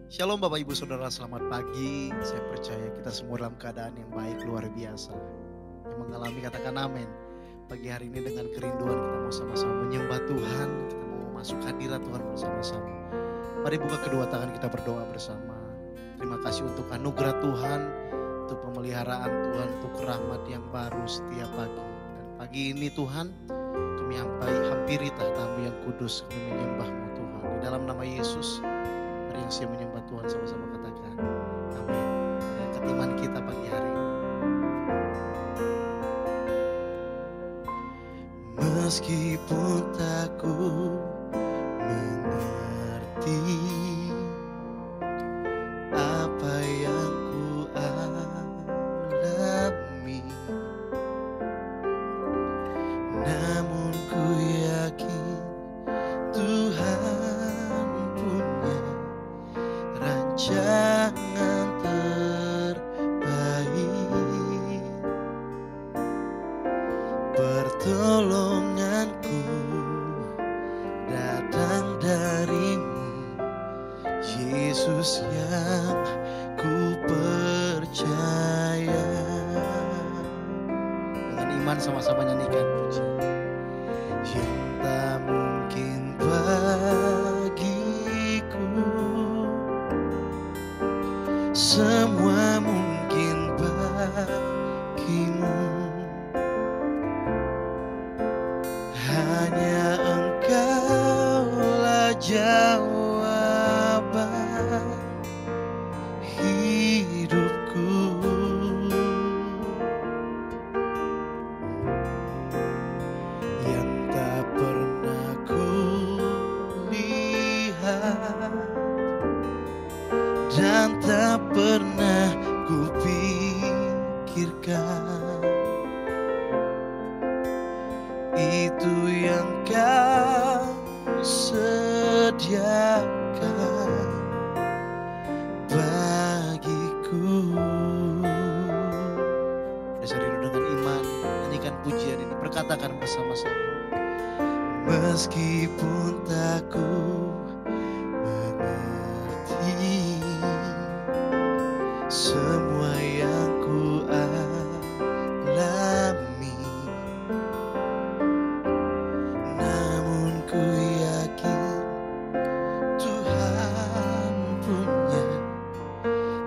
Shalom Bapak Ibu Saudara, selamat pagi. Saya percaya kita semua dalam keadaan yang baik, luar biasa. Yang mengalami katakan amin. Pagi hari ini dengan kerinduan kita mau sama-sama menyembah Tuhan. Kita mau masuk hadirat Tuhan bersama-sama. Mari buka kedua tangan kita berdoa bersama. Terima kasih untuk anugerah Tuhan, untuk pemeliharaan Tuhan, untuk rahmat yang baru setiap pagi. Dan pagi ini Tuhan, kami hampiri tahta-Mu yang kudus, kami menyembah-Mu Tuhan. Di dalam nama Yesus, mari yang siap menyembah Tuhan sama-sama katakan amin. Angkat iman kita pagi hari ini. Meskipun tak ku mengerti apa yang ku alami, namun ku yakin Tuhan punya rancangan terbaik. Pertolonganku datang dari-Mu, Yesus yang ku percaya. Dengan iman sama-sama nyanyikan pujian. Yang tak mungkin bagiku, semua mungkin bagi-Mu. Hanya Engkaulah jawaban hidupku. Yang tak pernah ku lihat dan tak pernah ku pikirkan, itu yang Kau sediakan bagiku. Dasar rindu dengan iman, nyanyikan pujian ini, perkatakan bersama-sama. Meskipun tak ku mengerti semua yang ku alami, namun ku yakin Tuhan punya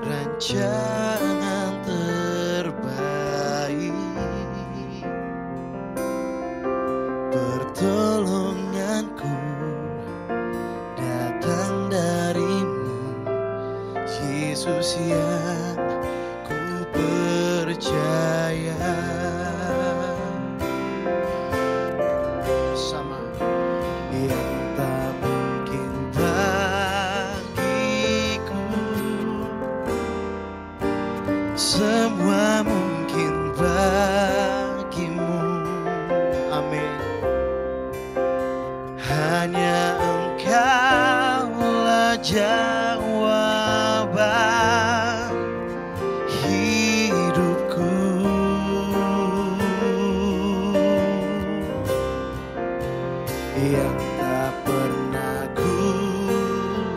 rancangan terbaik. Pertolonganku datang dari-Mu, Yesus yang ku percaya. Sama yang tak mungkin bagiku, semua mungkin bagi-Mu. Amin. Hanya Engkaulah jawaban hidupku. Yang tak pernah ku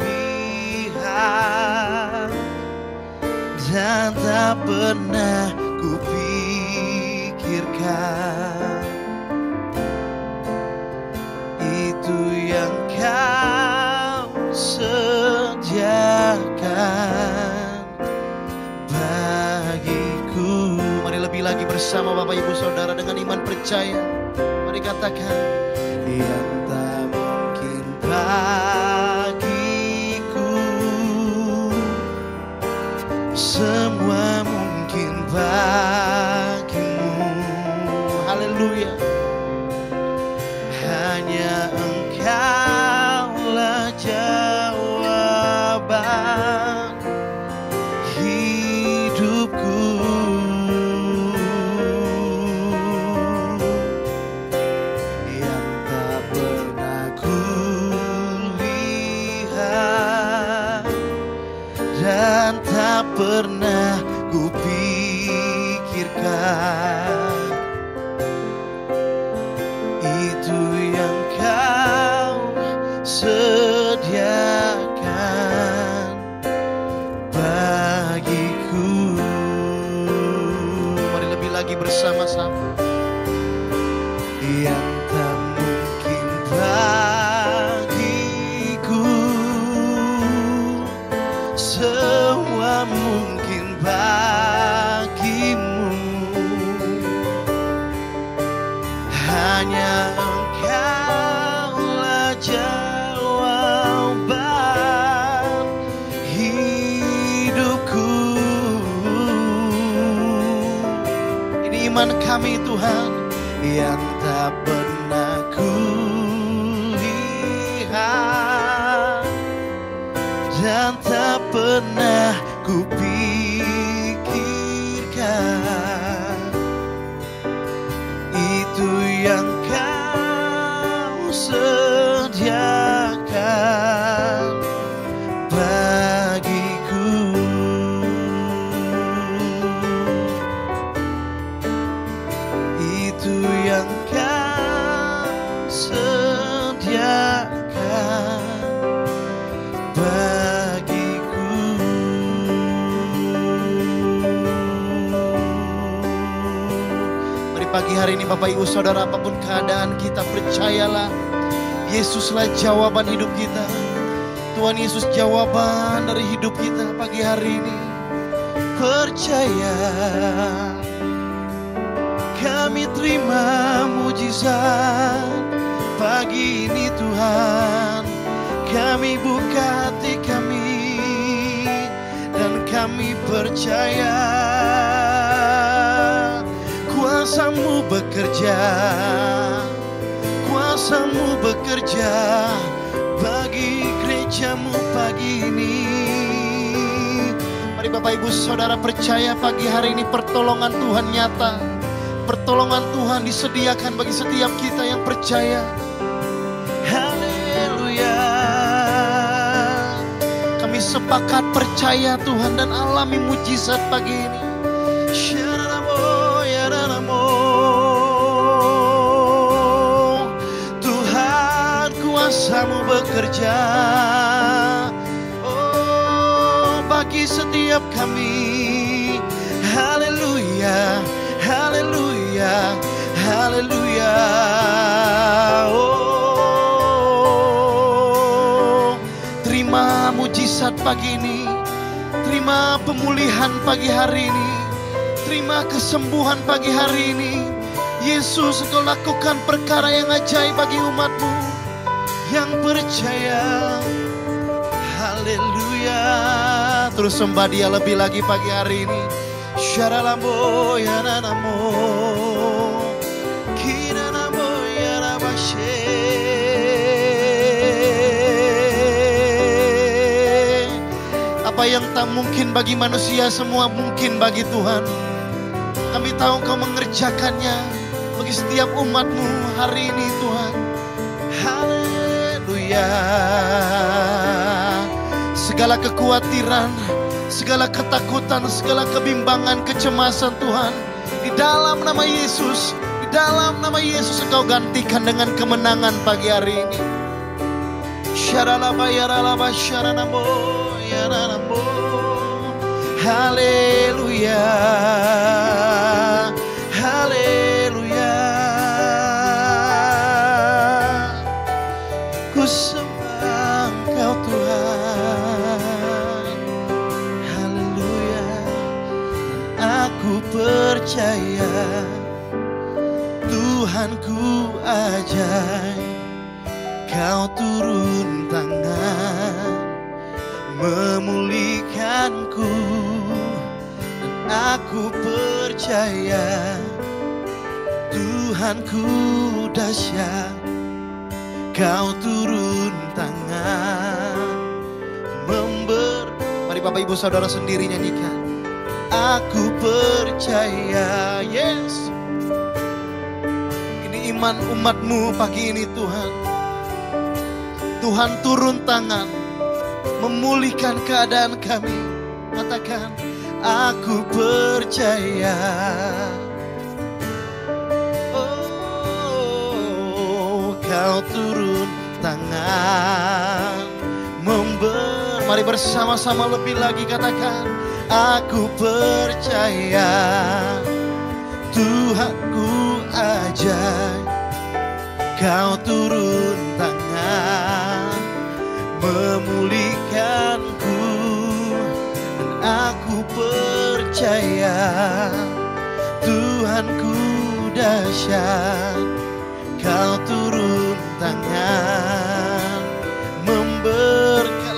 lihat dan tak pernah ku pikirkan, itu yang Kau sediakan bagiku. Mari lebih lagi bersama Bapak Ibu Saudara dengan iman percaya. Mari katakan, yang tak mungkin bagiku, semua mungkin bagi-Mu. Haleluya. Hanya Engkaulah jawaban hidupku. Yang tak pernah ku lihat dan tak pernah ku pikirkan, itu yang Kau sediakan iman kami Tuhan, yang tak pernah kulihat dan tak pernah kupikirkan. Itu yang Kau sediakan bagiku. Itu yang Kau sediakan bagiku. Mari pagi hari ini Bapak Ibu Saudara, apapun keadaan kita, percayalah Yesuslah jawaban hidup kita. Tuhan Yesus jawaban dari hidup kita pagi hari ini. Percaya, kami terima mujizat pagi ini Tuhan. Kami buka hati kami dan kami percaya kuasa-Mu bekerja, kuasa-Mu bekerja bagi gereja-Mu pagi ini. Mari Bapak Ibu Saudara percaya pagi hari ini pertolongan Tuhan nyata. Pertolongan Tuhan disediakan bagi setiap kita yang percaya. Haleluya. Kami sepakat percaya Tuhan dan alami mujizat pagi ini. Tuhan kuasa-Mu bekerja, oh, bagi setiap kami. Haleluya, haleluya, haleluya. Oh, terima mujizat pagi ini, terima pemulihan pagi hari ini, terima kesembuhan pagi hari ini. Yesus, Engkau lakukan perkara yang ajaib bagi umat-Mu yang percaya. Haleluya. Terus sembah Dia lebih lagi pagi hari ini. Syaralamo ya nanamo, kinanamo ya rabashe. Apa yang tak mungkin bagi manusia, semua mungkin bagi Tuhan. Kami tahu Engkau mengerjakannya bagi setiap umat-Mu hari ini Tuhan. Haleluya. Segala kekhawatiran, segala ketakutan, segala kebimbangan, kecemasan Tuhan, di dalam nama Yesus, di dalam nama Yesus Engkau gantikan dengan kemenangan pagi hari ini. Syaralaba yaralaba syaranamo yaranamo. Haleluya, haleluya. Ku sembah Engkau Tuhan. Haleluya. Aku percaya Tuhanku ajaib. Kau turun tangan memulihkanku, dan aku percaya Tuhanku dahsyat. Kau turun tangan Mari Bapak Ibu Saudara sendiri nyanyikan. Aku percaya, yes. Ini iman umat-Mu pagi ini Tuhan. Tuhan turun tangan memulihkan keadaan kami. Katakan, aku percaya. Oh, Kau turun tangan Mari bersama-sama lebih lagi katakan, aku percaya Tuhanku ajaib. Kau turun tangan memulihkanku, dan aku percaya Tuhanku dahsyat. Kau turun tangan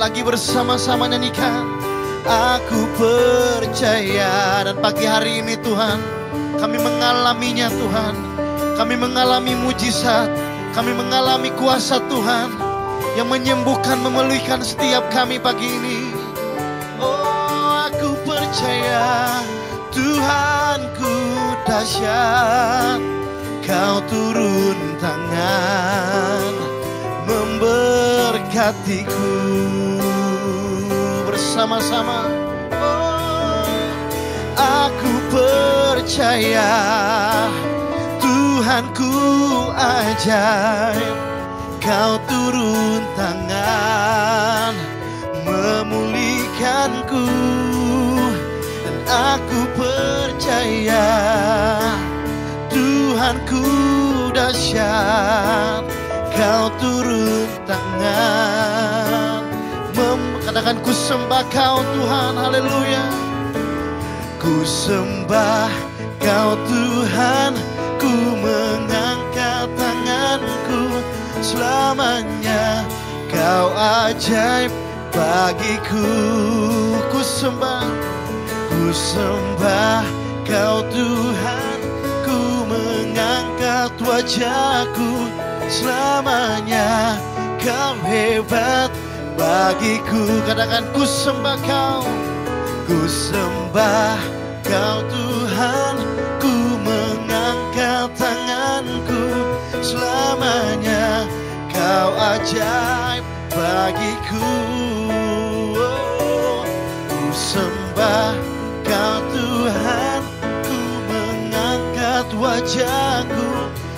lagi bersama-sama nyanyikan, aku percaya. Dan pagi hari ini Tuhan, Kami mengalaminya Tuhan. Kami mengalami mujizat. Kami mengalami kuasa Tuhan yang menyembuhkan, memulihkan setiap kami pagi ini. Oh, aku percaya Tuhanku dahsyat. Kau turun tangan memberkatiku bersama-sama. Oh, aku percaya Tuhanku ajaib. Kau turun tangan memulihkanku, dan aku percaya Tuhanku dahsyat. Kau turun tangan. Katakan ku sembah Kau Tuhan, haleluya. Ku sembah Kau Tuhan, ku mengangkat tanganku. Selamanya Kau ajaib bagiku. Ku sembah Kau Tuhan, ku mengangkat wajahku. Selamanya Kau hebat bagiku. Katakan ku sembah Kau. Ku sembah Kau Tuhan, ku mengangkat tanganku. Selamanya Kau ajaib bagiku. Oh, ku sembah Kau Tuhan, ku mengangkat wajahku.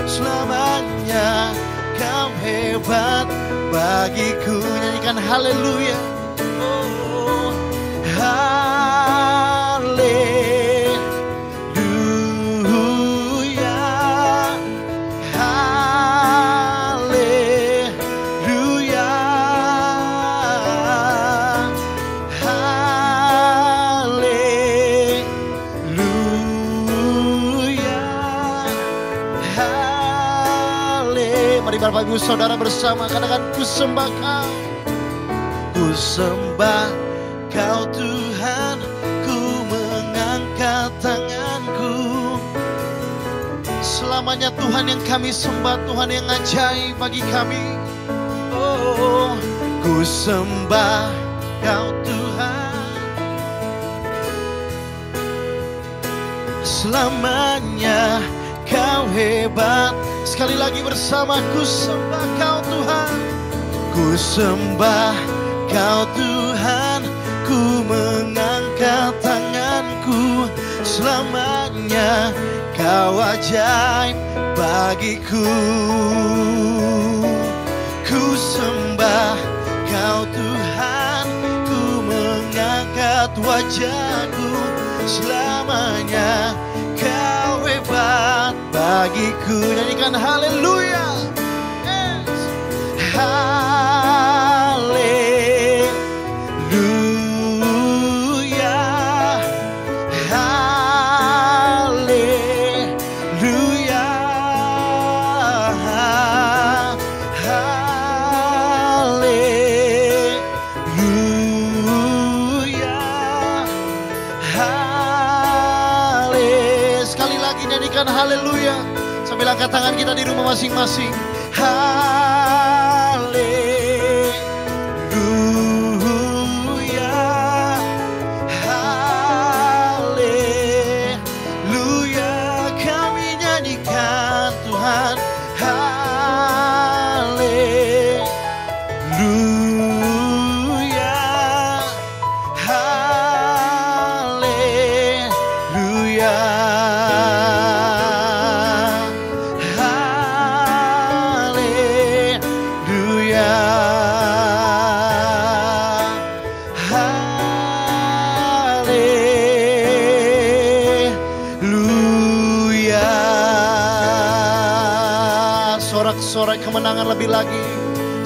Selamanya Kau hebat bagiku. Nyanyikan haleluya. Oh, haleluya, haleluya, haleluya. Mari Bapak Ibu Saudara bersama katakan ku sembah Kau. Ku sembah Kau Tuhan, ku mengangkat tanganku. Selamanya Tuhan yang kami sembah, Tuhan yang ajaib bagi kami. Oh, ku sembah Kau Tuhan. Selamanya Kau hebat. Sekali lagi bersama, ku sembah Kau Tuhan. Ku sembah Kau Tuhan, ku mengangkat tanganku. Selamanya Kau ajaib bagiku. Ku sembah Kau Tuhan, ku mengangkat wajahku. Selamanya Kau hebat bagiku. Nyanyikan haleluya. Yes. Haleluya, haleluya, haleluya, haleluya. Sekali lagi nyanyikan haleluya. Sambil angkat tangan kita di rumah masing-masing. Haleluya, haleluya. Kami nyanyikan Tuhan. Haleluya, haleluya. Sorak kemenangan lebih lagi.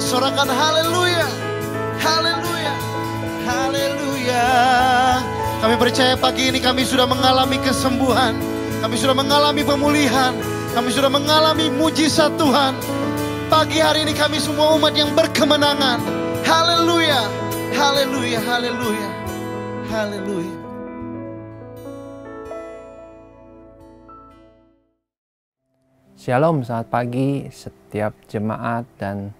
Sorakan haleluya, haleluya, haleluya. Kami percaya pagi ini kami sudah mengalami kesembuhan. Kami sudah mengalami pemulihan. Kami sudah mengalami mujizat Tuhan. Pagi hari ini kami semua umat yang berkemenangan. Haleluya, haleluya, haleluya, haleluya. Shalom, selamat pagi setiap jemaat dan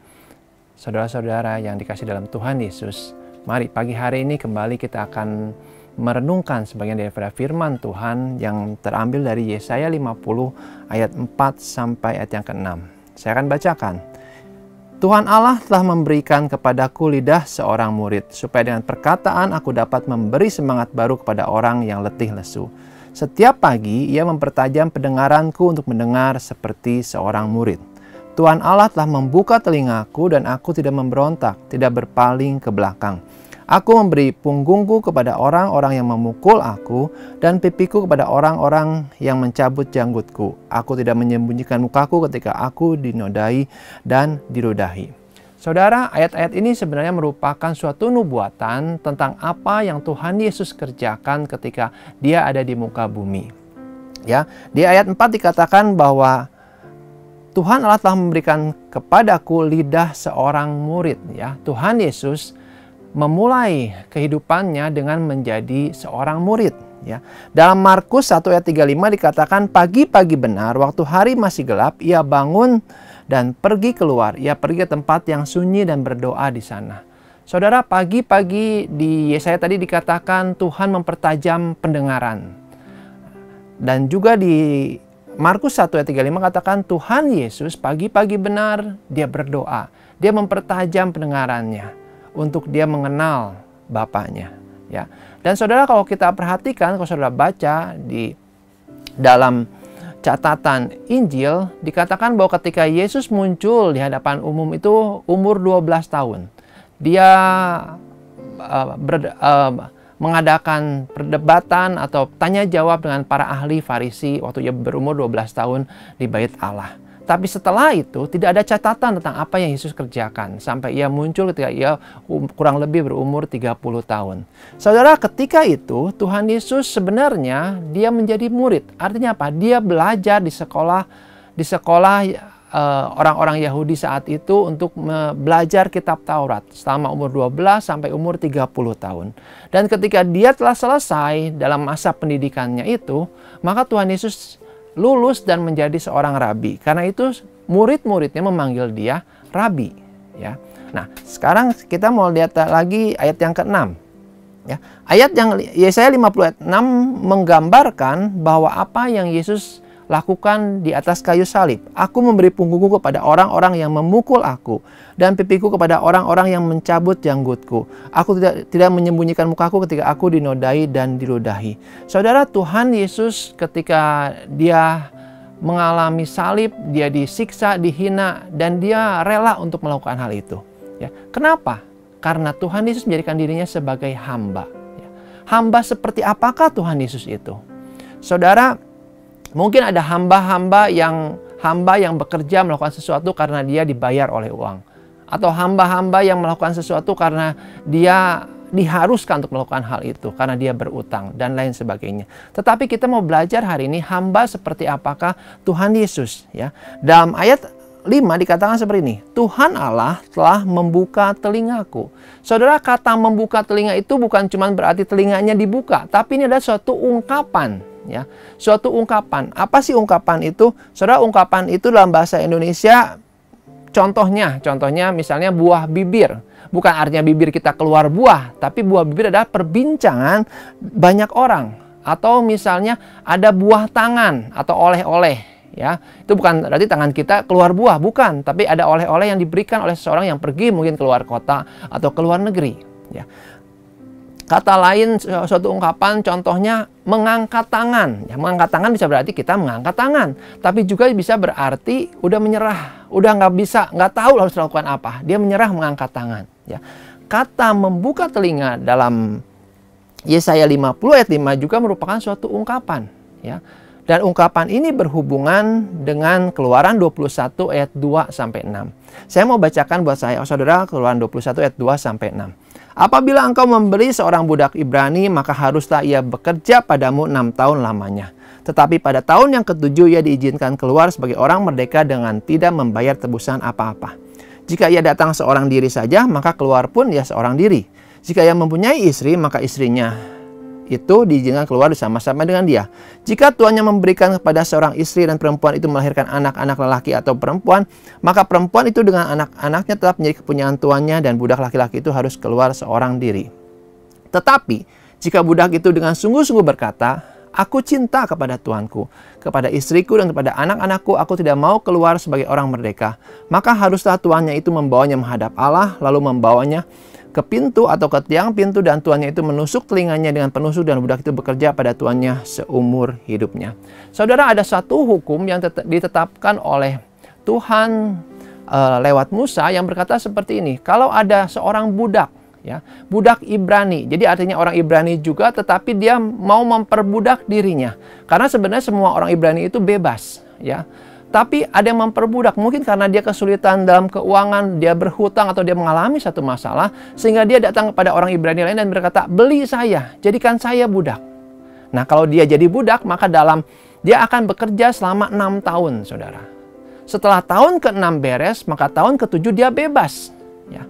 saudara-saudara yang dikasih dalam Tuhan Yesus. Mari pagi hari ini kembali kita akan merenungkan sebagian daripada firman Tuhan yang terambil dari Yesaya 50 ayat 4 sampai ayat yang ke-6. Saya akan bacakan. Tuhan Allah telah memberikan kepadaku lidah seorang murid, supaya dengan perkataan aku dapat memberi semangat baru kepada orang yang letih lesu. Setiap pagi ia mempertajam pendengaranku untuk mendengar seperti seorang murid. Tuhan Allah telah membuka telingaku dan aku tidak memberontak, tidak berpaling ke belakang. Aku memberi punggungku kepada orang-orang yang memukul aku dan pipiku kepada orang-orang yang mencabut janggutku. Aku tidak menyembunyikan mukaku ketika aku dinodai dan diludahi. Saudara, ayat-ayat ini sebenarnya merupakan suatu nubuatan tentang apa yang Tuhan Yesus kerjakan ketika Dia ada di muka bumi. Ya, di ayat 4 dikatakan bahwa Tuhan Allah telah memberikan kepadaku lidah seorang murid. Ya, Tuhan Yesus memulai kehidupannya dengan menjadi seorang murid. Ya, dalam Markus 1 ayat 35 dikatakan pagi-pagi benar waktu hari masih gelap ia bangun dan pergi keluar. Ia pergi ke tempat yang sunyi dan berdoa di sana. Saudara, pagi-pagi di Yesaya tadi dikatakan Tuhan mempertajam pendengaran. Dan juga di Markus 1 ayat 35 katakan Tuhan Yesus pagi-pagi benar dia berdoa. Dia mempertajam pendengarannya untuk dia mengenal Bapaknya. Ya. Dan saudara, kalau kita perhatikan, kalau saudara baca di dalam catatan Injil dikatakan bahwa ketika Yesus muncul di hadapan umum itu umur 12 tahun. Dia mengadakan perdebatan atau tanya jawab dengan para ahli Farisi waktu ia berumur 12 tahun di Bait Allah. Tapi setelah itu tidak ada catatan tentang apa yang Yesus kerjakan sampai ia muncul ketika ia kurang lebih berumur 30 tahun. Saudara, ketika itu Tuhan Yesus sebenarnya dia menjadi murid. Artinya apa? Dia belajar di sekolah orang-orang Yahudi saat itu untuk belajar kitab Taurat selama umur 12 sampai umur 30 tahun. Dan ketika dia telah selesai dalam masa pendidikannya itu, maka Tuhan Yesus lulus dan menjadi seorang rabi. Karena itu murid-muridnya memanggil dia rabi. Ya. Nah, sekarang kita mau lihat lagi ayat yang ke-6. Ya. Ayat yang Yesaya 50 ayat 6 menggambarkan bahwa apa yang Yesus lakukan di atas kayu salib. Aku memberi punggungku kepada orang-orang yang memukul aku dan pipiku kepada orang-orang yang mencabut janggutku. Aku tidak menyembunyikan mukaku ketika aku dinodai dan diludahi. Saudara, Tuhan Yesus ketika dia mengalami salib, dia disiksa, dihina, dan dia rela untuk melakukan hal itu. Ya. Kenapa? Karena Tuhan Yesus menjadikan dirinya sebagai hamba. Ya. Hamba seperti apakah Tuhan Yesus itu? Saudara, mungkin ada hamba yang bekerja melakukan sesuatu karena dia dibayar oleh uang. Atau hamba-hamba yang melakukan sesuatu karena dia diharuskan untuk melakukan hal itu. Karena dia berutang dan lain sebagainya. Tetapi kita mau belajar hari ini hamba seperti apakah Tuhan Yesus. Ya. Dalam ayat 5 dikatakan seperti ini. Tuhan Allah telah membuka telingaku. Saudara, kata membuka telinga itu bukan cuma berarti telinganya dibuka. Tapi ini adalah suatu ungkapan. Ya, suatu ungkapan. Apa sih ungkapan itu? Saudara, ungkapan itu dalam bahasa Indonesia contohnya misalnya buah bibir. Bukan artinya bibir kita keluar buah, tapi buah bibir adalah perbincangan banyak orang. Atau misalnya ada buah tangan atau oleh-oleh. Ya, itu bukan berarti tangan kita keluar buah, bukan. Tapi ada oleh-oleh yang diberikan oleh seseorang yang pergi mungkin keluar kota atau keluar negeri. Ya. Kata lain, suatu ungkapan contohnya mengangkat tangan. Ya, mengangkat tangan bisa berarti kita mengangkat tangan. Tapi juga bisa berarti udah menyerah. Udah nggak tahu harus melakukan apa. Dia menyerah mengangkat tangan. Ya. Kata membuka telinga dalam Yesaya 50 ayat 5 juga merupakan suatu ungkapan. Ya. Dan ungkapan ini berhubungan dengan Keluaran 21 ayat 2 sampai 6. Saya mau bacakan buat saya, saudara, Keluaran 21 ayat 2 sampai 6. Apabila engkau membeli seorang budak Ibrani, maka haruslah ia bekerja padamu 6 tahun lamanya. Tetapi pada tahun yang ke-7 ia diizinkan keluar sebagai orang merdeka dengan tidak membayar tebusan apa-apa. Jika ia datang seorang diri saja, maka keluar pun ia seorang diri. Jika ia mempunyai istri, maka istrinya itu diizinkan keluar bersama-sama dengan dia. Jika tuannya memberikan kepada seorang istri dan perempuan itu melahirkan anak-anak lelaki atau perempuan, maka perempuan itu dengan anak-anaknya tetap menjadi kepunyaan tuannya dan budak laki-laki itu harus keluar seorang diri. Tetapi jika budak itu dengan sungguh-sungguh berkata, "Aku cinta kepada tuanku, kepada istriku dan kepada anak-anakku, aku tidak mau keluar sebagai orang merdeka," maka haruslah tuannya itu membawanya menghadap Allah, lalu membawanya ke pintu atau ke tiang pintu, dan tuannya itu menusuk telinganya dengan penusuk, dan budak itu bekerja pada tuannya seumur hidupnya. Saudara, ada satu hukum yang ditetapkan oleh Tuhan lewat Musa yang berkata seperti ini. Kalau ada seorang budak, ya, budak Ibrani, jadi artinya orang Ibrani juga, tetapi dia mau memperbudak dirinya, karena sebenarnya semua orang Ibrani itu bebas, ya. Tapi ada yang memperbudak, mungkin karena dia kesulitan dalam keuangan, dia berhutang atau dia mengalami satu masalah, sehingga dia datang kepada orang Ibrani lain dan berkata, "Beli saya, jadikan saya budak." Nah, kalau dia jadi budak, maka dia akan bekerja selama 6 tahun, saudara. Setelah tahun ke-6 beres, maka tahun ke-7 dia bebas. Ya.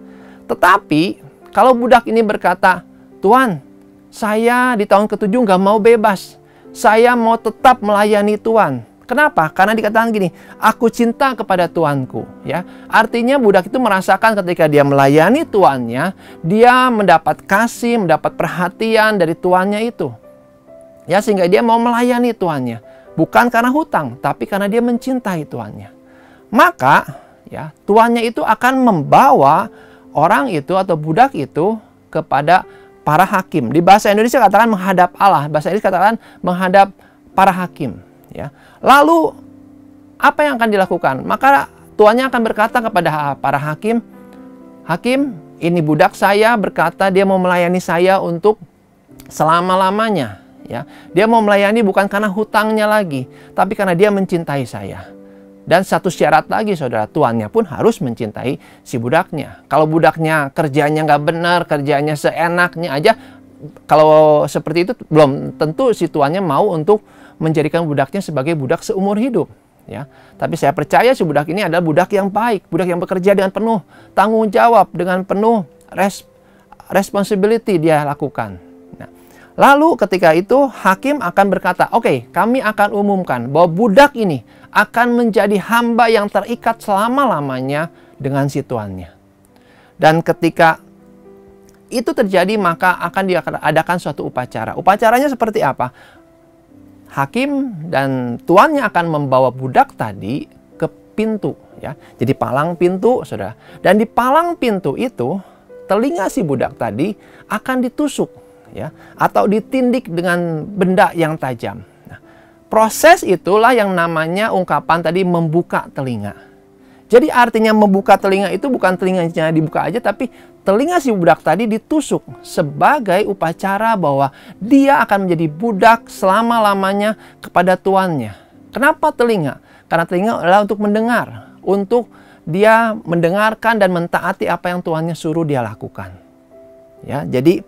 Tetapi, kalau budak ini berkata, "Tuan, saya di tahun ke-7 nggak mau bebas. Saya mau tetap melayani Tuan." Kenapa? Karena dikatakan gini, "Aku cinta kepada tuanku." Ya, artinya budak itu merasakan ketika dia melayani tuannya, dia mendapat kasih, mendapat perhatian dari tuannya itu. Ya, sehingga dia mau melayani tuannya, bukan karena hutang, tapi karena dia mencintai tuannya. Maka, ya, tuannya itu akan membawa orang itu atau budak itu kepada para hakim. Di bahasa Indonesia katakan menghadap Allah, bahasa Inggris katakan menghadap para hakim. Ya. Lalu apa yang akan dilakukan? Maka tuannya akan berkata kepada para hakim, "Hakim, ini budak saya berkata dia mau melayani saya untuk selama-lamanya." Ya. Dia mau melayani bukan karena hutangnya lagi, tapi karena dia mencintai saya. Dan satu syarat lagi, saudara, tuannya pun harus mencintai si budaknya. Kalau budaknya kerjanya nggak benar, kerjanya seenaknya aja, kalau seperti itu belum tentu si tuannya mau untuk menjadikan budaknya sebagai budak seumur hidup, ya. Tapi saya percaya si budak ini adalah budak yang baik, budak yang bekerja dengan penuh tanggung jawab, dengan penuh responsibility dia lakukan. Nah, lalu ketika itu hakim akan berkata, "Oke, kami akan umumkan bahwa budak ini akan menjadi hamba yang terikat selama-lamanya dengan si tuannya." Dan ketika itu terjadi, maka akan diadakan suatu upacara. Upacaranya seperti apa? Hakim dan tuannya akan membawa budak tadi ke pintu, ya. Jadi palang pintu, saudara. Dan di palang pintu itu, telinga si budak tadi akan ditusuk, ya, atau ditindik dengan benda yang tajam. Nah, proses itulah yang namanya ungkapan tadi membuka telinga. Jadi artinya membuka telinga itu bukan telinganya dibuka aja, tapi telinga si budak tadi ditusuk sebagai upacara bahwa dia akan menjadi budak selama-lamanya kepada tuannya. Kenapa telinga? Karena telinga adalah untuk mendengar, untuk dia mendengarkan dan mentaati apa yang tuannya suruh dia lakukan. Ya, jadi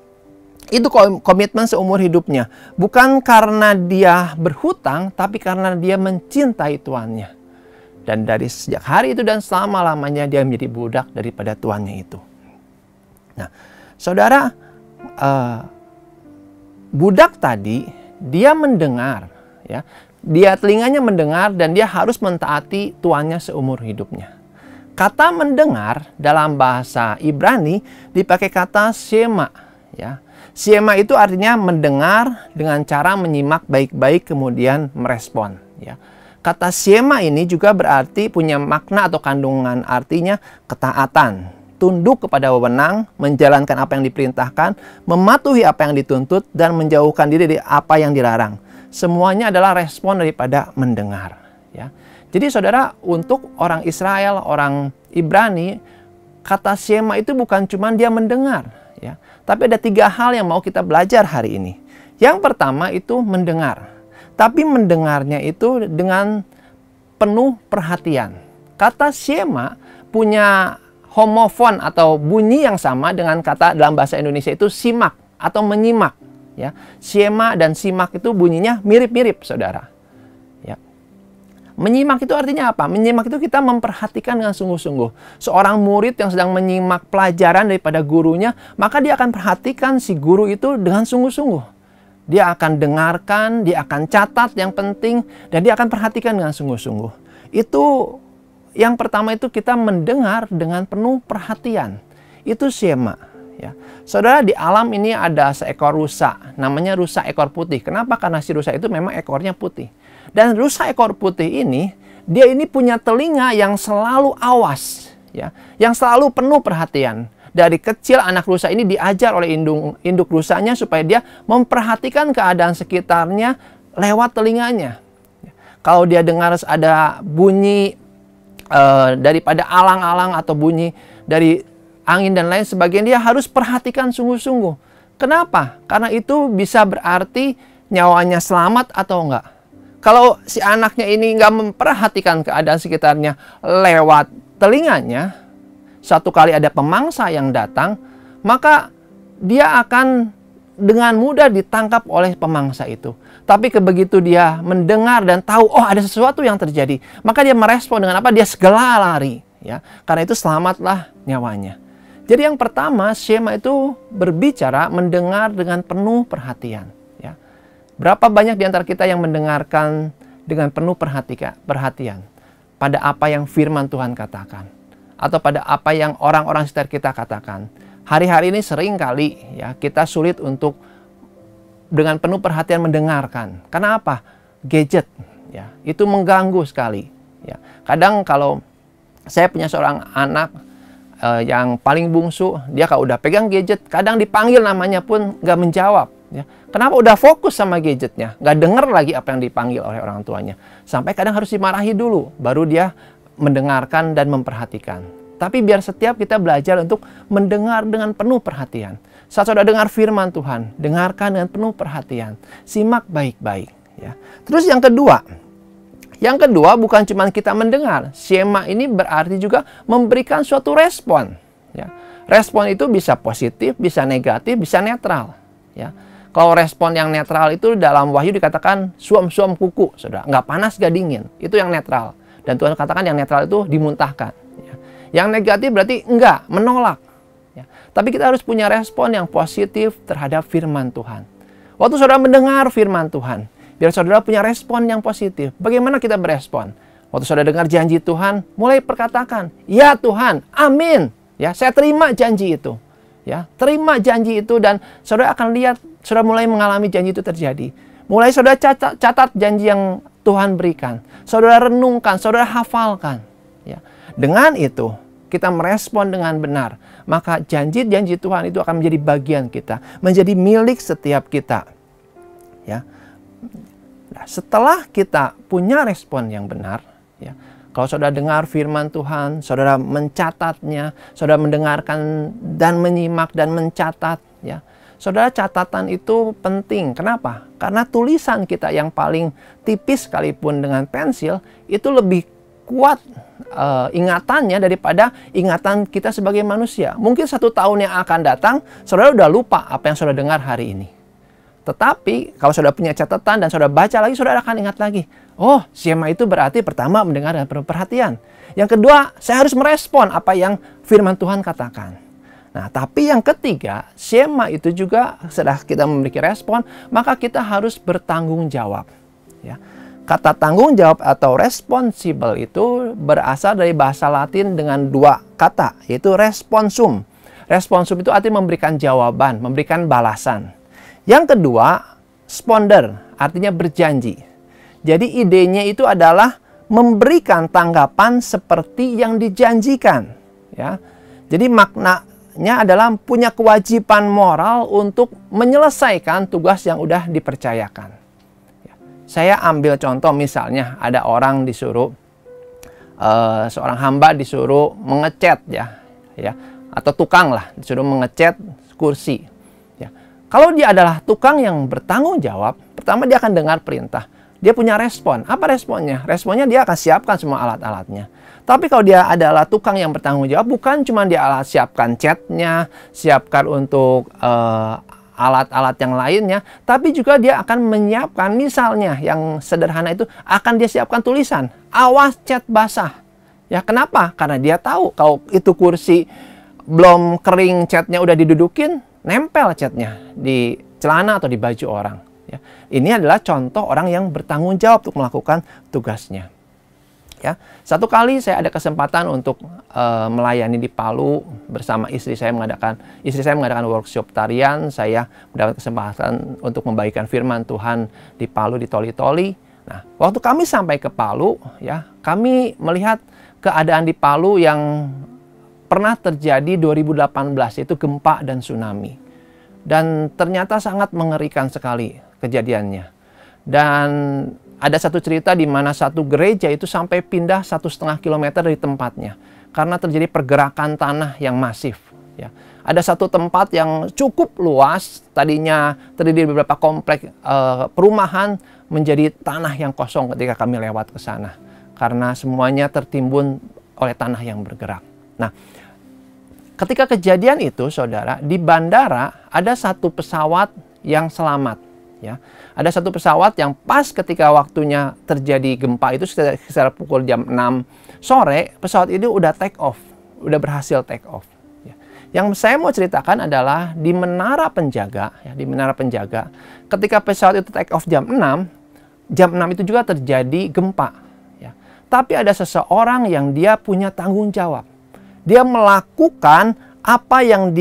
itu komitmen seumur hidupnya. Bukan karena dia berhutang, tapi karena dia mencintai tuannya. Dan dari sejak hari itu dan selama-lamanya dia menjadi budak daripada tuannya itu. Nah, saudara, budak tadi dia mendengar, ya, dia telinganya mendengar dan dia harus mentaati tuannya seumur hidupnya. Kata mendengar dalam bahasa Ibrani dipakai kata shema, ya. Shema itu artinya mendengar dengan cara menyimak baik-baik kemudian merespon, ya. Kata shema ini juga berarti punya makna atau kandungan artinya ketaatan, tunduk kepada wewenang, menjalankan apa yang diperintahkan, mematuhi apa yang dituntut, dan menjauhkan diri dari apa yang dilarang. Semuanya adalah respon daripada mendengar. Ya. Jadi saudara, untuk orang Israel, orang Ibrani, kata shema itu bukan cuma dia mendengar, ya, tapi ada 3 hal yang mau kita belajar hari ini. Yang pertama itu mendengar. Tapi mendengarnya itu dengan penuh perhatian. Kata shema punya homofon atau bunyi yang sama dengan kata dalam bahasa Indonesia itu simak atau menyimak. Ya, shema dan simak itu bunyinya mirip-mirip, saudara. Ya. Menyimak itu artinya apa? Menyimak itu kita memperhatikan dengan sungguh-sungguh. Seorang murid yang sedang menyimak pelajaran daripada gurunya, maka dia akan perhatikan si guru itu dengan sungguh-sungguh. Dia akan dengarkan, dia akan catat yang penting, dan dia akan perhatikan dengan sungguh-sungguh. Itu yang pertama, itu kita mendengar dengan penuh perhatian. Itu Shema. Ya. Saudara, di alam ini ada seekor rusa, namanya rusa ekor putih. Kenapa? Karena si rusa itu memang ekornya putih. Dan rusa ekor putih ini, dia ini punya telinga yang selalu awas, ya, yang selalu penuh perhatian. Dari kecil anak rusa ini diajar oleh induk rusanya supaya dia memperhatikan keadaan sekitarnya lewat telinganya. Kalau dia dengar ada bunyi daripada alang-alang atau bunyi dari angin dan lain sebagainya, dia harus perhatikan sungguh-sungguh. Kenapa? Karena itu bisa berarti nyawanya selamat atau enggak. Kalau si anaknya ini nggak memperhatikan keadaan sekitarnya lewat telinganya, satu kali ada pemangsa yang datang, maka dia akan dengan mudah ditangkap oleh pemangsa itu. Tapi begitu dia mendengar dan tahu, oh ada sesuatu yang terjadi, maka dia merespon dengan apa? Dia segera lari. Ya, karena itu selamatlah nyawanya. Jadi yang pertama, Shema itu berbicara mendengar dengan penuh perhatian. Ya. Berapa banyak di antara kita yang mendengarkan dengan penuh perhatian pada apa yang firman Tuhan katakan, atau pada apa yang orang-orang sekitar kita katakan. Hari-hari ini sering kali ya kita sulit untuk dengan penuh perhatian mendengarkan. Karena apa? Gadget ya, itu mengganggu sekali. Ya. Kadang kalau saya punya seorang anak yang paling bungsu, dia kalau udah pegang gadget, kadang dipanggil namanya pun nggak menjawab. Ya. Kenapa? Udah fokus sama gadgetnya, nggak dengar lagi apa yang dipanggil oleh orang tuanya. Sampai kadang harus dimarahi dulu, baru dia mendengarkan dan memperhatikan. Tapi biar setiap kita belajar untuk mendengar dengan penuh perhatian. Saat saudara dengar firman Tuhan, dengarkan dengan penuh perhatian. Simak baik-baik. Ya. Terus yang kedua bukan cuma kita mendengar. Shema ini berarti juga memberikan suatu respon. Ya. Respon itu bisa positif, bisa negatif, bisa netral. Ya. Kalau respon yang netral itu dalam Wahyu dikatakan suam-suam kuku, saudara. Nggak panas, nggak dingin. Itu yang netral. Dan Tuhan katakan yang netral itu dimuntahkan. Ya. Yang negatif berarti enggak, menolak. Ya. Tapi kita harus punya respon yang positif terhadap firman Tuhan. Waktu saudara mendengar firman Tuhan, biar saudara punya respon yang positif. Bagaimana kita berespon? Waktu saudara dengar janji Tuhan, mulai perkatakan, ya Tuhan, amin. Ya, saya terima janji itu. Ya, terima janji itu dan saudara akan lihat, saudara mulai mengalami janji itu terjadi. Mulai saudara catat janji yang Tuhan berikan. Saudara renungkan, saudara hafalkan. Ya. Dengan itu, kita merespon dengan benar. Maka janji-janji Tuhan itu akan menjadi bagian kita. Menjadi milik setiap kita. Ya. Nah, setelah kita punya respon yang benar, ya, kalau saudara dengar firman Tuhan, saudara mencatatnya, saudara mendengarkan dan menyimak dan mencatat, ya, saudara, catatan itu penting. Kenapa? Karena tulisan kita yang paling tipis sekalipun dengan pensil, itu lebih kuat ingatannya daripada ingatan kita sebagai manusia. Mungkin 1 tahun yang akan datang, saudara udah lupa apa yang saudara dengar hari ini. Tetapi kalau saudara punya catatan dan saudara baca lagi, saudara akan ingat lagi. Oh, Shema itu berarti pertama mendengar dan penuh perhatian. Yang kedua, saya harus merespon apa yang firman Tuhan katakan. Nah, tapi yang ketiga, Shema itu juga setelah kita memiliki respon, maka kita harus bertanggung jawab. Ya. Kata tanggung jawab atau responsible itu berasal dari bahasa Latin dengan 2 kata, yaitu responsum. Responsum itu artinya memberikan jawaban, memberikan balasan. Yang kedua, sponder, artinya berjanji. Jadi idenya itu adalah memberikan tanggapan seperti yang dijanjikan. Ya. Jadi maknanya adalah punya kewajiban moral untuk menyelesaikan tugas yang udah dipercayakan. Ya. Saya ambil contoh, misalnya ada orang disuruh, seorang hamba disuruh mengecat, ya, atau tukang lah disuruh mengecat kursi. Kalau dia adalah tukang yang bertanggung jawab, pertama dia akan dengar perintah. Dia punya respon. Apa responnya? Responnya dia akan siapkan semua alat-alatnya. Tapi kalau dia adalah tukang yang bertanggung jawab, bukan cuma dia siapkan catnya, siapkan untuk alat-alat yang lainnya, tapi juga dia akan menyiapkan, misalnya yang sederhana itu, akan dia siapkan tulisan, awas cat basah. Ya, kenapa? Karena dia tahu kalau itu kursi belum kering, catnya udah didudukin, nempel catnya di celana atau di baju orang. Ya, ini adalah contoh orang yang bertanggung jawab untuk melakukan tugasnya. Ya, satu kali saya ada kesempatan untuk melayani di Palu bersama istri saya mengadakan workshop tarian. Saya mendapat kesempatan untuk membagikan firman Tuhan di Palu di Toli-Toli. Nah, waktu kami sampai ke Palu, ya, kami melihat keadaan di Palu yang pernah terjadi 2018, itu gempa dan tsunami. Dan ternyata sangat mengerikan sekali kejadiannya. Dan ada satu cerita di mana satu gereja itu sampai pindah 1,5 kilometer dari tempatnya karena terjadi pergerakan tanah yang masif. Ya. Ada satu tempat yang cukup luas, tadinya terdiri dari beberapa kompleks perumahan, menjadi tanah yang kosong ketika kami lewat ke sana karena semuanya tertimbun oleh tanah yang bergerak. Nah, ketika kejadian itu, saudara, di bandara ada satu pesawat yang selamat. Ya, ada satu pesawat yang pas ketika waktunya terjadi gempa itu sekitar pukul jam 6 sore, pesawat itu udah take off, udah berhasil take off. Ya. Yang saya mau ceritakan adalah di menara penjaga, ya, di menara penjaga, ketika pesawat itu take off jam 6 itu juga terjadi gempa. Ya. Tapi ada seseorang yang dia punya tanggung jawab. Dia melakukan apa yang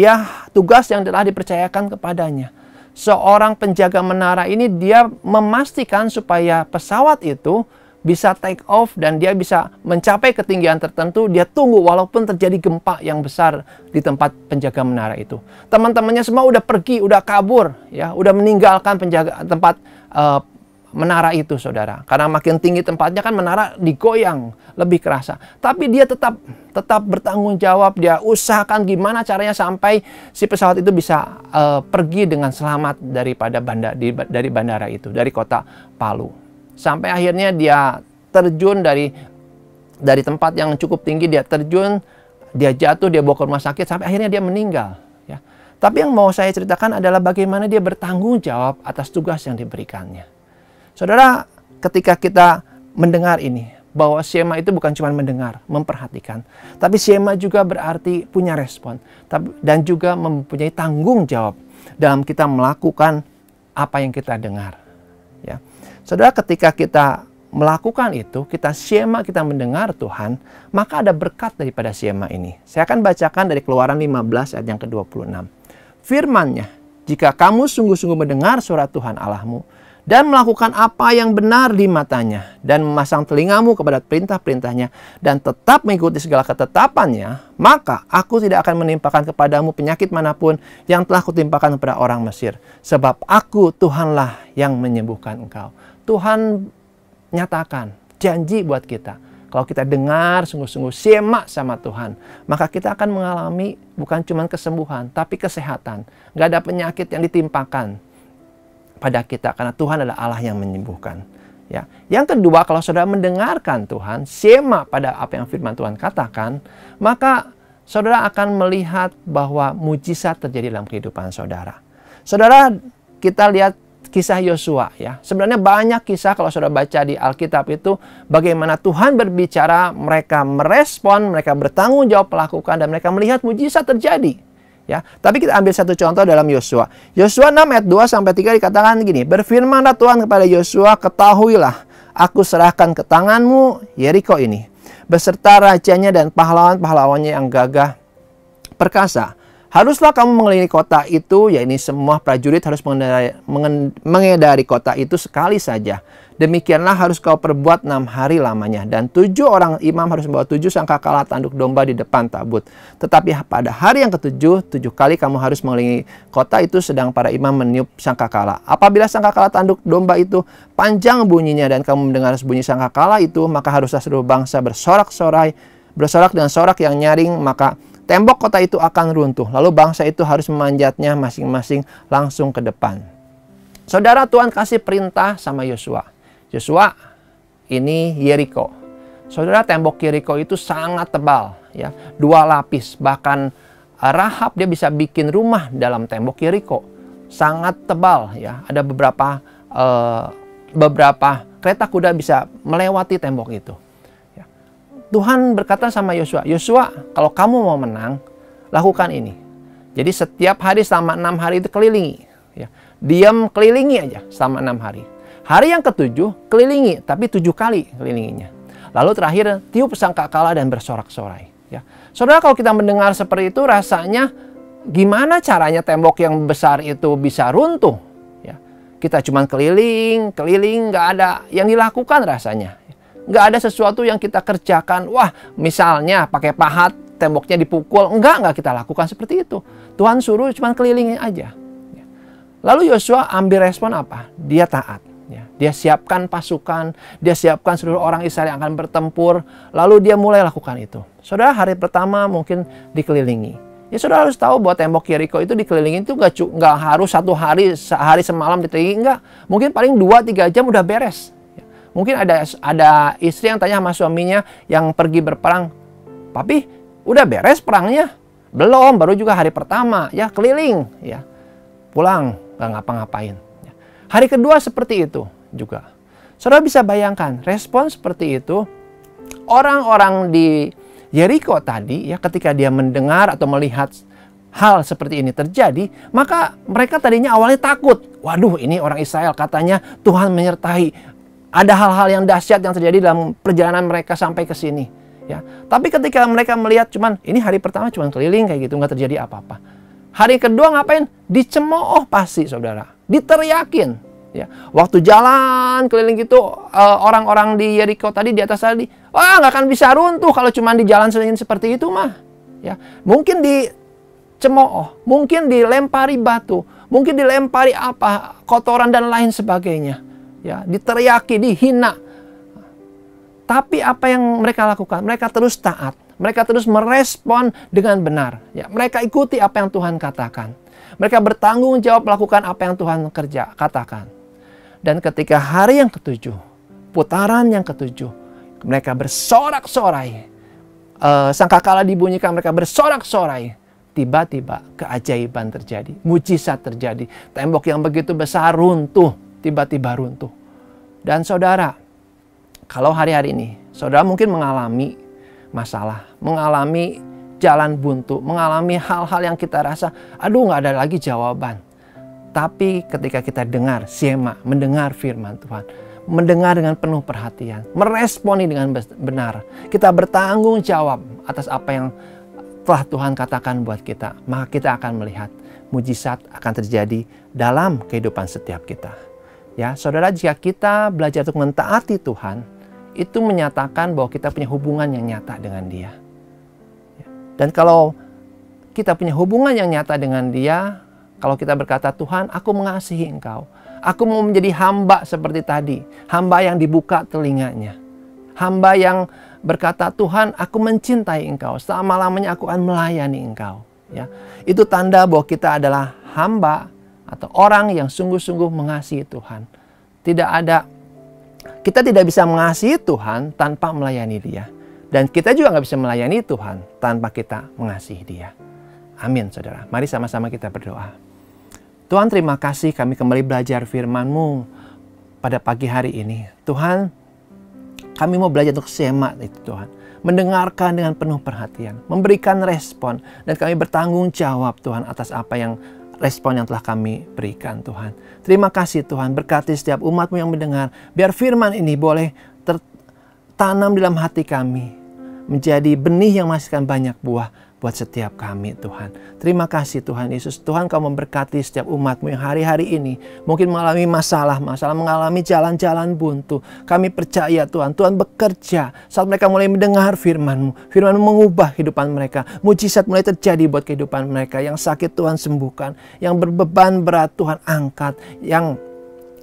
tugas yang telah dipercayakan kepadanya. Seorang penjaga menara ini dia memastikan supaya pesawat itu bisa take off dan dia bisa mencapai ketinggian tertentu. Dia tunggu walaupun terjadi gempa yang besar di tempat penjaga menara itu. Teman-temannya semua udah pergi, udah kabur, ya, udah meninggalkan tempat menara itu, saudara. Karena makin tinggi tempatnya kan menara digoyang lebih kerasa. Tapi dia tetap bertanggung jawab. Dia usahakan gimana caranya sampai si pesawat itu bisa pergi dengan selamat dari bandara itu, dari kota Palu. Sampai akhirnya dia terjun dari tempat yang cukup tinggi, dia terjun, dia jatuh, dia bawa ke rumah sakit, sampai akhirnya dia meninggal. Ya. Tapi yang mau saya ceritakan adalah bagaimana dia bertanggung jawab atas tugas yang diberikannya. Saudara, ketika kita mendengar ini, bahwa Shema itu bukan cuma mendengar, memperhatikan. Tapi Shema juga berarti punya respon. Dan juga mempunyai tanggung jawab dalam kita melakukan apa yang kita dengar. Ya. Saudara, ketika kita melakukan itu, kita Shema, kita mendengar Tuhan, maka ada berkat daripada Shema ini. Saya akan bacakan dari Keluaran 15 ayat yang ke-26. Firman-Nya, jika kamu sungguh-sungguh mendengar suara Tuhan Allahmu, dan melakukan apa yang benar di matanya, dan memasang telingamu kepada perintah-perintahnya, dan tetap mengikuti segala ketetapannya, maka aku tidak akan menimpakan kepadamu penyakit manapun yang telah kutimpakan kepada orang Mesir. Sebab aku Tuhanlah yang menyembuhkan engkau. Tuhan nyatakan, janji buat kita. Kalau kita dengar sungguh-sungguh Shema sama Tuhan, maka kita akan mengalami bukan cuma kesembuhan, tapi kesehatan. Gak ada penyakit yang ditimpakan pada kita karena Tuhan adalah Allah yang menyembuhkan. Ya. Yang kedua, kalau saudara mendengarkan Tuhan, Shema pada apa yang firman Tuhan katakan, maka saudara akan melihat bahwa mujizat terjadi dalam kehidupan saudara. Saudara, kita lihat kisah Yosua, ya. Sebenarnya banyak kisah kalau saudara baca di Alkitab itu bagaimana Tuhan berbicara, mereka merespon, mereka bertanggung jawab melakukan, dan mereka melihat mujizat terjadi. Ya, tapi kita ambil satu contoh dalam Yosua. Yosua 6 ayat 2-3 dikatakan gini, berfirmanlah Tuhan kepada Yosua, ketahuilah, aku serahkan ke tanganmu Yeriko ini, beserta rajanya dan pahlawan-pahlawannya yang gagah perkasa. Haruslah kamu mengelilingi kota itu, yakni semua prajurit harus mengedari kota itu sekali saja. Demikianlah harus kau perbuat 6 hari lamanya. Dan 7 orang imam harus membawa 7 sangkakala tanduk domba di depan tabut. Tetapi pada hari yang ke-7, 7 kali kamu harus mengelilingi kota itu sedang para imam meniup sangkakala. Apabila sangkakala tanduk domba itu panjang bunyinya dan kamu mendengar bunyi sangkakala itu, maka haruslah seluruh bangsa bersorak dengan sorak yang nyaring, maka tembok kota itu akan runtuh. Lalu bangsa itu harus memanjatnya masing-masing langsung ke depan. Saudara, Tuhan kasih perintah sama Yosua. Yosua, ini Yeriko. Saudara, tembok Yeriko itu sangat tebal, ya, 2 lapis. Bahkan Rahab dia bisa bikin rumah dalam tembok Yeriko. Sangat tebal, ya. Ada beberapa kereta kuda bisa melewati tembok itu. Ya. Tuhan berkata sama Yosua, Yosua, kalau kamu mau menang, lakukan ini. Jadi setiap hari selama 6 hari itu kelilingi Ya. Diam, kelilingi aja selama 6 hari. Hari yang ke-7 kelilingi, tapi 7 kali kelilinginya. Lalu terakhir tiup sangkakala dan bersorak-sorai. Ya. Saudara, kalau kita mendengar seperti itu rasanya gimana caranya tembok yang besar itu bisa runtuh? Ya. Kita cuma keliling, nggak ada yang dilakukan rasanya. Nggak ada sesuatu yang kita kerjakan. Wah, misalnya pakai pahat temboknya dipukul. Nggak kita lakukan seperti itu. Tuhan suruh cuma kelilingin aja. Ya. Lalu Yosua ambil respon apa? Dia taat. Ya, dia siapkan pasukan, dia siapkan seluruh orang Israel yang akan bertempur, lalu dia mulai lakukan itu. Saudara, hari pertama mungkin dikelilingi. Ya, saudara harus tahu bahwa tembok Yeriko itu dikelilingi itu nggak harus sehari semalam dikelilingi, enggak. Mungkin paling 2-3 jam udah beres. Ya, mungkin ada istri yang tanya sama suaminya yang pergi berperang, "Papi, udah beres perangnya?" "Belum, baru juga hari pertama." Ya, keliling, ya. Pulang, nggak ngapa-ngapain. Hari kedua seperti itu juga. Saudara bisa bayangkan, respon seperti itu, orang-orang di Yeriko tadi, ya, ketika dia mendengar atau melihat hal seperti ini terjadi, maka mereka tadinya awalnya takut. Waduh, ini orang Israel, katanya Tuhan menyertai. Ada hal-hal yang dahsyat yang terjadi dalam perjalanan mereka sampai ke sini. Ya. Tapi ketika mereka melihat ini hari pertama cuma keliling kayak gitu, nggak terjadi apa-apa. Hari kedua ngapain? Dicemooh pasti, saudara. Diteriakin. Ya. Waktu jalan keliling gitu, orang-orang di Yeriko tadi di atas tadi, wah, nggak akan bisa runtuh kalau cuma di jalan seperti itu mah. Ya. Mungkin dicemooh, mungkin dilempari batu, mungkin dilempari kotoran dan lain sebagainya. Ya. Diteriaki, dihina. Tapi apa yang mereka lakukan? Mereka terus taat. Mereka terus merespon dengan benar. Ya. Mereka ikuti apa yang Tuhan katakan. Mereka bertanggung jawab melakukan apa yang Tuhan katakan. Dan ketika hari yang ke-7, putaran yang ke-7, mereka bersorak-sorai. Sangkakala dibunyikan, mereka bersorak-sorai. Tiba-tiba keajaiban terjadi. Mujizat terjadi. Tembok yang begitu besar runtuh. Tiba-tiba runtuh. Dan saudara, kalau hari-hari ini, saudara mungkin mengalami masalah. Mengalami jalan buntu. Mengalami hal-hal yang kita rasa, aduh, nggak ada lagi jawaban. Tapi ketika kita dengar, siema, mendengar firman Tuhan, mendengar dengan penuh perhatian, meresponi dengan benar, kita bertanggung jawab atas apa yang telah Tuhan katakan buat kita, maka kita akan melihat mujizat akan terjadi dalam kehidupan setiap kita. Ya, saudara, jika kita belajar untuk mentaati Tuhan, itu menyatakan bahwa kita punya hubungan yang nyata dengan Dia. Dan kalau kita punya hubungan yang nyata dengan Dia, kalau kita berkata, Tuhan, aku mengasihi Engkau. Aku mau menjadi hamba seperti tadi. Hamba yang dibuka telinganya. Hamba yang berkata, Tuhan, aku mencintai Engkau. Selama-lamanya aku akan melayani Engkau. Ya. Itu tanda bahwa kita adalah hamba atau orang yang sungguh-sungguh mengasihi Tuhan. Kita tidak bisa mengasihi Tuhan tanpa melayani Dia. Dan kita juga nggak bisa melayani Tuhan tanpa kita mengasihi Dia. Amin, saudara. Mari sama-sama kita berdoa. Tuhan, terima kasih kami kembali belajar firman-Mu pada pagi hari ini. Tuhan, kami mau belajar untuk siema itu, Tuhan. Mendengarkan dengan penuh perhatian, memberikan respon, dan kami bertanggung jawab, Tuhan, atas apa yang respon yang telah kami berikan, Tuhan. Terima kasih, Tuhan. Berkati setiap umat-Mu yang mendengar, biar firman ini boleh tertanam dalam hati kami, menjadi benih yang menghasilkan banyak buah buat setiap kami, Tuhan. Terima kasih, Tuhan Yesus. Tuhan, Kau memberkati setiap umat-Mu yang hari-hari ini mungkin mengalami masalah, mengalami jalan-jalan buntu. Kami percaya, Tuhan, Tuhan bekerja saat mereka mulai mendengar firman-Mu. Firman-Mu mengubah kehidupan mereka. Mujizat mulai terjadi buat kehidupan mereka. Yang sakit Tuhan sembuhkan. Yang berbeban berat Tuhan angkat. Yang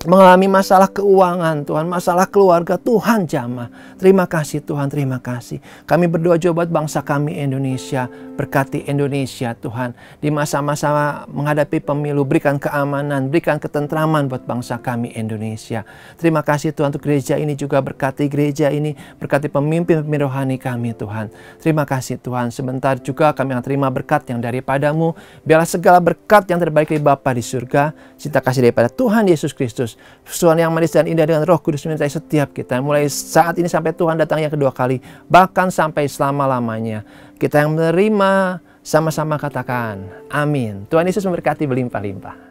mengalami masalah keuangan, Tuhan, masalah keluarga, Tuhan jamah. Terima kasih, Tuhan, terima kasih. Kami berdoa juga buat bangsa kami Indonesia. Berkati Indonesia, Tuhan. Di masa-masa menghadapi pemilu, berikan keamanan, berikan ketentraman buat bangsa kami Indonesia. Terima kasih, Tuhan, untuk gereja ini juga. Berkati gereja ini, berkati pemimpin-pemimpin rohani kami, Tuhan. Terima kasih, Tuhan. Sebentar juga kami akan terima berkat yang daripada-Mu. Biarlah segala berkat yang terbaik dari Bapa di surga, cinta kasih daripada Tuhan Yesus Kristus, persekutuan yang manis dan indah dengan Roh Kudus menyertai setiap kita, mulai saat ini sampai Tuhan datang yang kedua kali, bahkan sampai selama-lamanya. Kita yang menerima sama-sama katakan amin. Tuhan Yesus memberkati berlimpah-limpah.